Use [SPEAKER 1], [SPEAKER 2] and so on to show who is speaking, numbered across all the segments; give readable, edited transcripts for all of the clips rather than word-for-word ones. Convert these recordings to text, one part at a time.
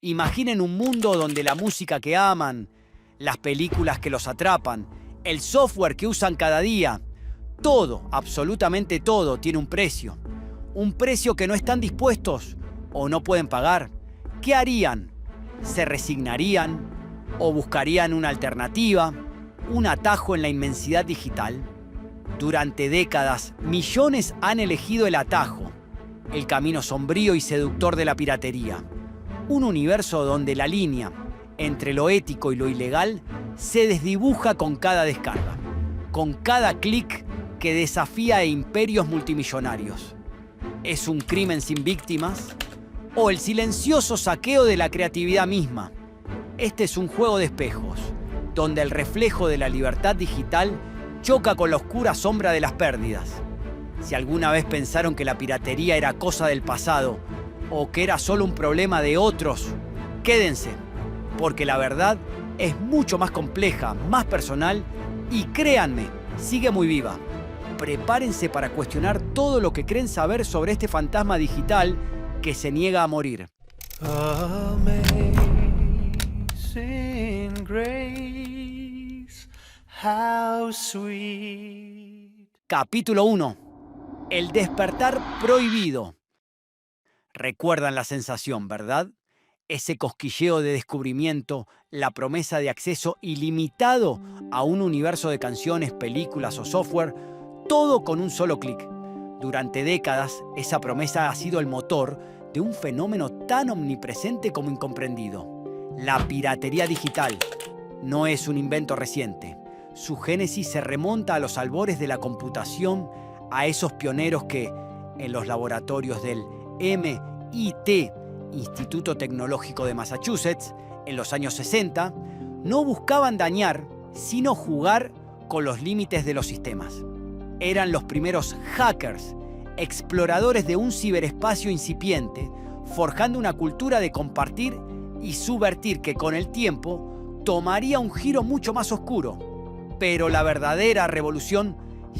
[SPEAKER 1] Imaginen un mundo donde la música que aman, las películas que los atrapan, el software que usan cada día, todo, absolutamente todo, tiene un precio. Un precio que no están dispuestos o no pueden pagar. ¿Qué harían? ¿Se resignarían? ¿O buscarían una alternativa? ¿Un atajo en la inmensidad digital? Durante décadas, millones han elegido el atajo, el camino sombrío y seductor de la piratería. Un universo donde la línea entre lo ético y lo ilegal se desdibuja con cada descarga, con cada clic que desafía a imperios multimillonarios. ¿Es un crimen sin víctimas? ¿O el silencioso saqueo de la creatividad misma? Este es un juego de espejos, donde el reflejo de la libertad digital choca con la oscura sombra de las pérdidas. Si alguna vez pensaron que la piratería era cosa del pasado, o que era solo un problema de otros, quédense, porque la verdad es mucho más compleja, más personal y créanme, sigue muy viva. Prepárense para cuestionar todo lo que creen saber sobre este fantasma digital que se niega a morir.
[SPEAKER 2] Amazing grace, how sweet.
[SPEAKER 1] Capítulo 1. El despertar prohibido. Recuerdan la sensación, ¿verdad? Ese cosquilleo de descubrimiento, la promesa de acceso ilimitado a un universo de canciones, películas o software, todo con un solo clic. Durante décadas, esa promesa ha sido el motor de un fenómeno tan omnipresente como incomprendido. La piratería digital no es un invento reciente. Su génesis se remonta a los albores de la computación, a esos pioneros que, en los laboratorios del MIT, Instituto Tecnológico de Massachusetts, en los años 60, no buscaban dañar, sino jugar con los límites de los sistemas. Eran los primeros hackers, exploradores de un ciberespacio incipiente, forjando una cultura de compartir y subvertir que con el tiempo tomaría un giro mucho más oscuro. Pero la verdadera revolución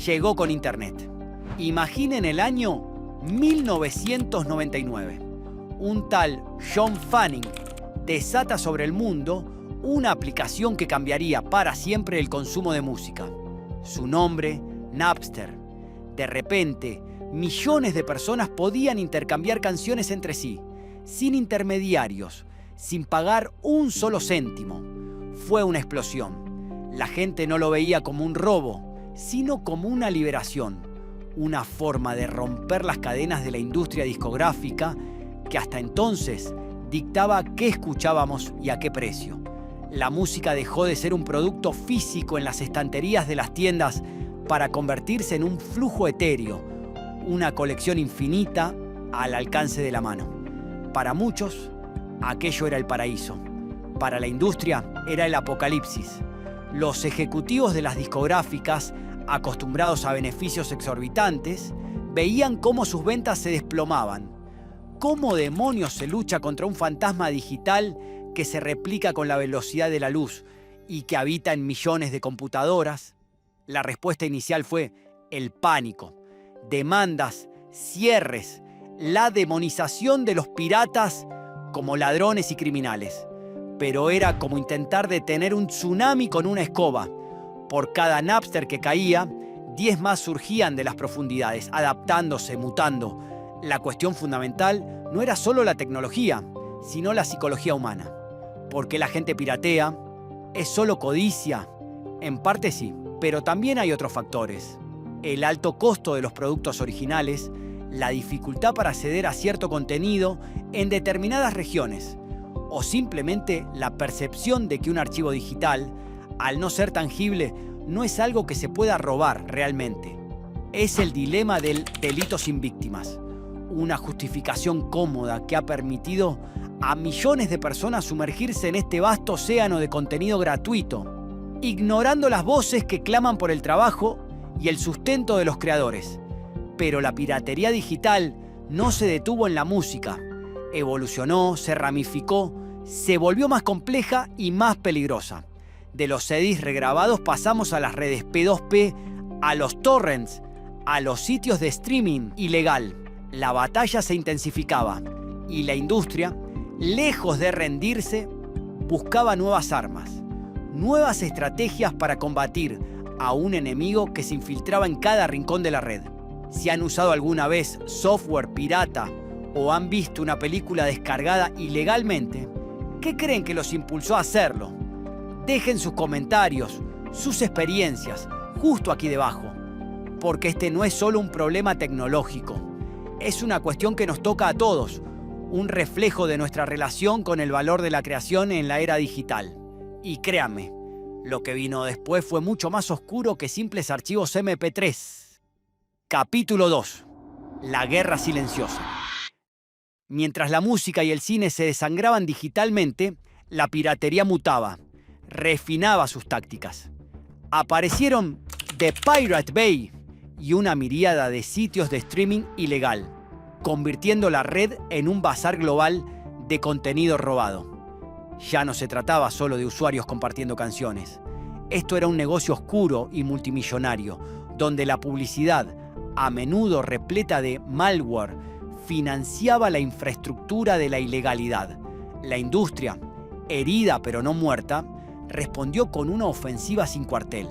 [SPEAKER 1] llegó con Internet. Imaginen el año 1999. Un tal John Fanning desata sobre el mundo una aplicación que cambiaría para siempre el consumo de música. Su nombre, Napster. De repente, millones de personas podían intercambiar canciones entre sí, sin intermediarios, sin pagar un solo céntimo. Fue una explosión. La gente no lo veía como un robo, sino como una liberación, una forma de romper las cadenas de la industria discográfica que hasta entonces dictaba qué escuchábamos y a qué precio. La música dejó de ser un producto físico en las estanterías de las tiendas para convertirse en un flujo etéreo, una colección infinita al alcance de la mano. Para muchos, aquello era el paraíso. Para la industria, era el apocalipsis. Los ejecutivos de las discográficas, acostumbrados a beneficios exorbitantes, veían cómo sus ventas se desplomaban. ¿Cómo demonios se lucha contra un fantasma digital que se replica con la velocidad de la luz y que habita en millones de computadoras? La respuesta inicial fue el pánico, demandas, cierres, la demonización de los piratas como ladrones y criminales. Pero era como intentar detener un tsunami con una escoba. Por cada Napster que caía, 10 más surgían de las profundidades, adaptándose, mutando. La cuestión fundamental no era solo la tecnología, sino la psicología humana. ¿Por qué la gente piratea? ¿Es solo codicia? En parte sí, pero también hay otros factores. El alto costo de los productos originales, la dificultad para acceder a cierto contenido en determinadas regiones, o simplemente la percepción de que un archivo digital, al no ser tangible, no es algo que se pueda robar realmente. Es el dilema del delito sin víctimas, una justificación cómoda que ha permitido a millones de personas sumergirse en este vasto océano de contenido gratuito, ignorando las voces que claman por el trabajo y el sustento de los creadores. Pero la piratería digital no se detuvo en la música, evolucionó, se ramificó, se volvió más compleja y más peligrosa. De los CDs regrabados pasamos a las redes P2P, a los torrents, a los sitios de streaming ilegal. La batalla se intensificaba y la industria, lejos de rendirse, buscaba nuevas armas, nuevas estrategias para combatir a un enemigo que se infiltraba en cada rincón de la red. Si han usado alguna vez software pirata o han visto una película descargada ilegalmente, ¿qué creen que los impulsó a hacerlo? Dejen sus comentarios, sus experiencias, justo aquí debajo, porque este no es solo un problema tecnológico, es una cuestión que nos toca a todos, un reflejo de nuestra relación con el valor de la creación en la era digital. Y créanme, lo que vino después fue mucho más oscuro que simples archivos MP3. Capítulo 2. La guerra silenciosa. Mientras la música y el cine se desangraban digitalmente, la piratería mutaba, refinaba sus tácticas. Aparecieron The Pirate Bay y una miríada de sitios de streaming ilegal, convirtiendo la red en un bazar global de contenido robado. Ya no se trataba solo de usuarios compartiendo canciones. Esto era un negocio oscuro y multimillonario, donde la publicidad, a menudo repleta de malware, financiaba la infraestructura de la ilegalidad. La industria, herida pero no muerta, respondió con una ofensiva sin cuartel: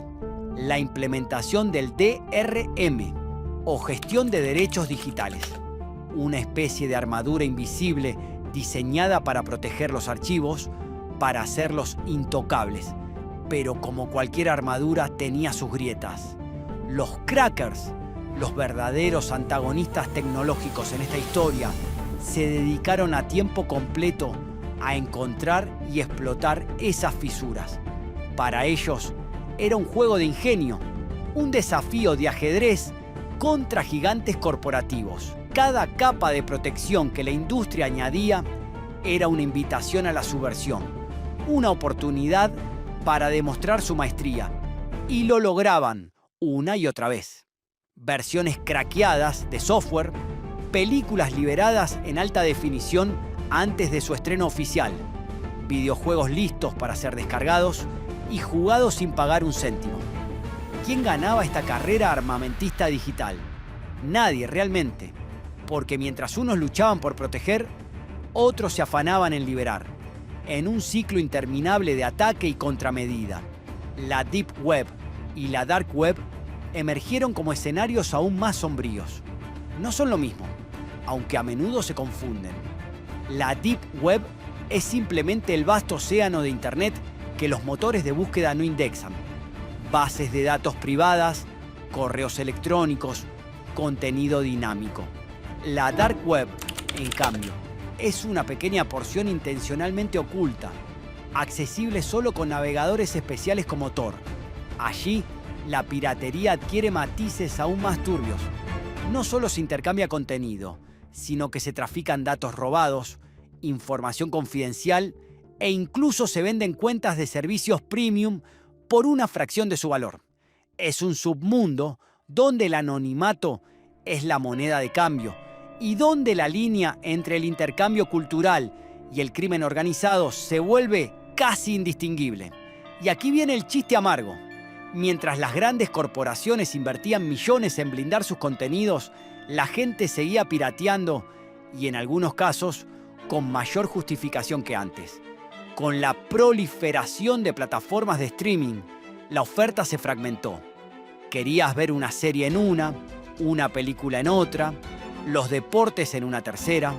[SPEAKER 1] la implementación del DRM, o gestión de derechos digitales, una especie de armadura invisible diseñada para proteger los archivos, para hacerlos intocables. Pero como cualquier armadura, tenía sus grietas. Los crackers, los verdaderos antagonistas tecnológicos en esta historia, se dedicaron a tiempo completo a encontrar y explotar esas fisuras. Para ellos era un juego de ingenio, un desafío de ajedrez contra gigantes corporativos. Cada capa de protección que la industria añadía era una invitación a la subversión, una oportunidad para demostrar su maestría. Y lo lograban una y otra vez. Versiones craqueadas de software, películas liberadas en alta definición antes de su estreno oficial, videojuegos listos para ser descargados y jugados sin pagar un céntimo. ¿Quién ganaba esta carrera armamentista digital? Nadie realmente, porque mientras unos luchaban por proteger, otros se afanaban en liberar, en un ciclo interminable de ataque y contramedida. La Deep Web y la Dark Web emergieron como escenarios aún más sombríos. No son lo mismo, aunque a menudo se confunden. La Deep Web es simplemente el vasto océano de Internet que los motores de búsqueda no indexan. Bases de datos privadas, correos electrónicos, contenido dinámico. La Dark Web, en cambio, es una pequeña porción intencionalmente oculta, accesible solo con navegadores especiales como Tor. Allí, la piratería adquiere matices aún más turbios. No solo se intercambia contenido, sino que se trafican datos robados, información confidencial e incluso se venden cuentas de servicios premium por una fracción de su valor. Es un submundo donde el anonimato es la moneda de cambio y donde la línea entre el intercambio cultural y el crimen organizado se vuelve casi indistinguible. Y aquí viene el chiste amargo. Mientras las grandes corporaciones invertían millones en blindar sus contenidos, la gente seguía pirateando y en algunos casos con mayor justificación que antes. Con la proliferación de plataformas de streaming, la oferta se fragmentó. Querías ver una serie en una película en otra, los deportes en una tercera,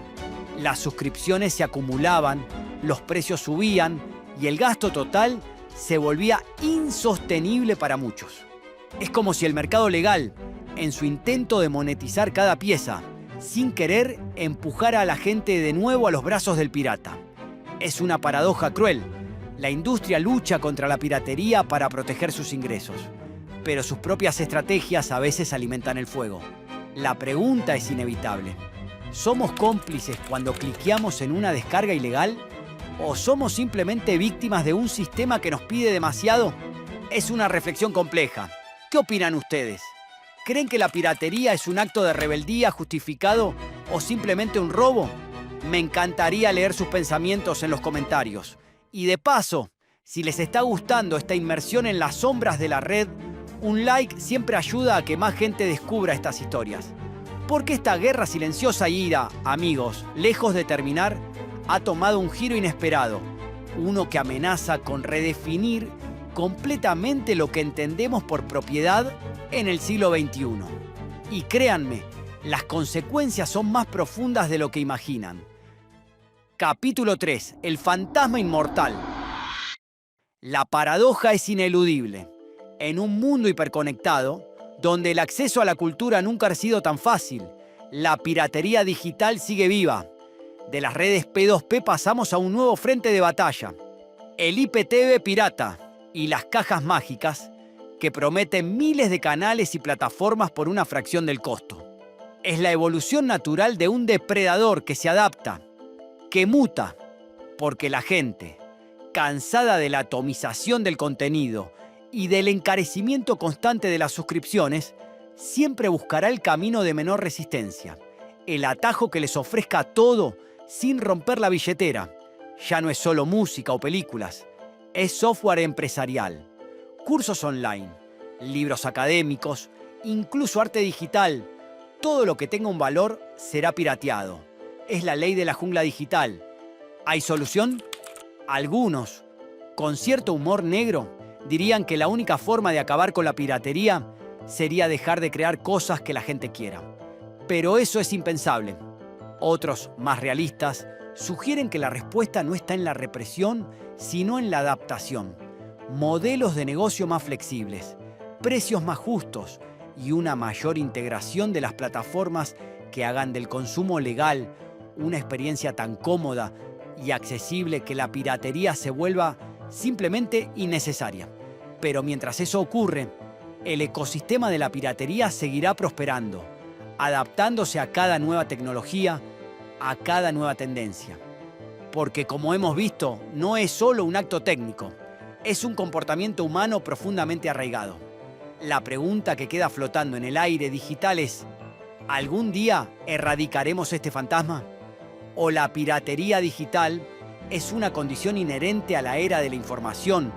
[SPEAKER 1] las suscripciones se acumulaban, los precios subían y el gasto total se volvía insostenible para muchos. Es como si el mercado legal, en su intento de monetizar cada pieza, sin querer empujara a la gente de nuevo a los brazos del pirata. Es una paradoja cruel. La industria lucha contra la piratería para proteger sus ingresos, pero sus propias estrategias a veces alimentan el fuego. La pregunta es inevitable. ¿Somos cómplices cuando cliqueamos en una descarga ilegal? ¿O somos simplemente víctimas de un sistema que nos pide demasiado? Es una reflexión compleja. ¿Qué opinan ustedes? ¿Creen que la piratería es un acto de rebeldía justificado o simplemente un robo? Me encantaría leer sus pensamientos en los comentarios. Y de paso, si les está gustando esta inmersión en las sombras de la red, un like siempre ayuda a que más gente descubra estas historias. Porque esta guerra silenciosa y ira, amigos, lejos de terminar, ha tomado un giro inesperado, uno que amenaza con redefinir completamente lo que entendemos por propiedad en el siglo XXI. Y créanme, las consecuencias son más profundas de lo que imaginan. Capítulo 3. El fantasma inmortal. La paradoja es ineludible. En un mundo hiperconectado, donde el acceso a la cultura nunca ha sido tan fácil, la piratería digital sigue viva. De las redes P2P pasamos a un nuevo frente de batalla. El IPTV pirata y las cajas mágicas que prometen miles de canales y plataformas por una fracción del costo. Es la evolución natural de un depredador que se adapta, que muta, porque la gente, cansada de la atomización del contenido y del encarecimiento constante de las suscripciones, siempre buscará el camino de menor resistencia, el atajo que les ofrezca todo sin romper la billetera. Ya no es solo música o películas, es software empresarial, cursos online, libros académicos, incluso arte digital. Todo lo que tenga un valor será pirateado. Es la ley de la jungla digital. ¿Hay solución? Algunos, con cierto humor negro, dirían que la única forma de acabar con la piratería sería dejar de crear cosas que la gente quiera. Pero eso es impensable. Otros, más realistas, sugieren que la respuesta no está en la represión, sino en la adaptación. Modelos de negocio más flexibles, precios más justos y una mayor integración de las plataformas que hagan del consumo legal una experiencia tan cómoda y accesible que la piratería se vuelva simplemente innecesaria. Pero mientras eso ocurre, el ecosistema de la piratería seguirá prosperando, adaptándose a cada nueva tecnología, a cada nueva tendencia. Porque como hemos visto, no es solo un acto técnico, es un comportamiento humano profundamente arraigado. La pregunta que queda flotando en el aire digital es: ¿algún día erradicaremos este fantasma? ¿O la piratería digital es una condición inherente a la era de la información,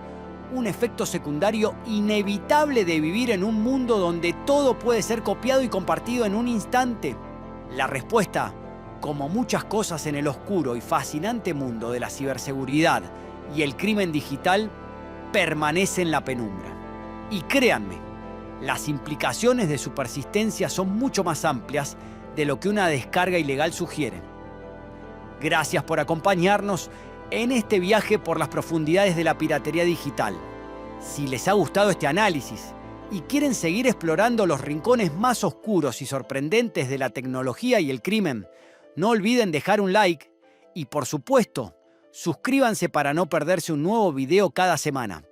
[SPEAKER 1] un efecto secundario inevitable de vivir en un mundo donde todo puede ser copiado y compartido en un instante? La respuesta, como muchas cosas en el oscuro y fascinante mundo de la ciberseguridad y el crimen digital, permanece en la penumbra. Y créanme, las implicaciones de su persistencia son mucho más amplias de lo que una descarga ilegal sugiere. Gracias por acompañarnos en este viaje por las profundidades de la piratería digital. Si les ha gustado este análisis y quieren seguir explorando los rincones más oscuros y sorprendentes de la tecnología y el crimen, no olviden dejar un like y, por supuesto, suscríbanse para no perderse un nuevo video cada semana.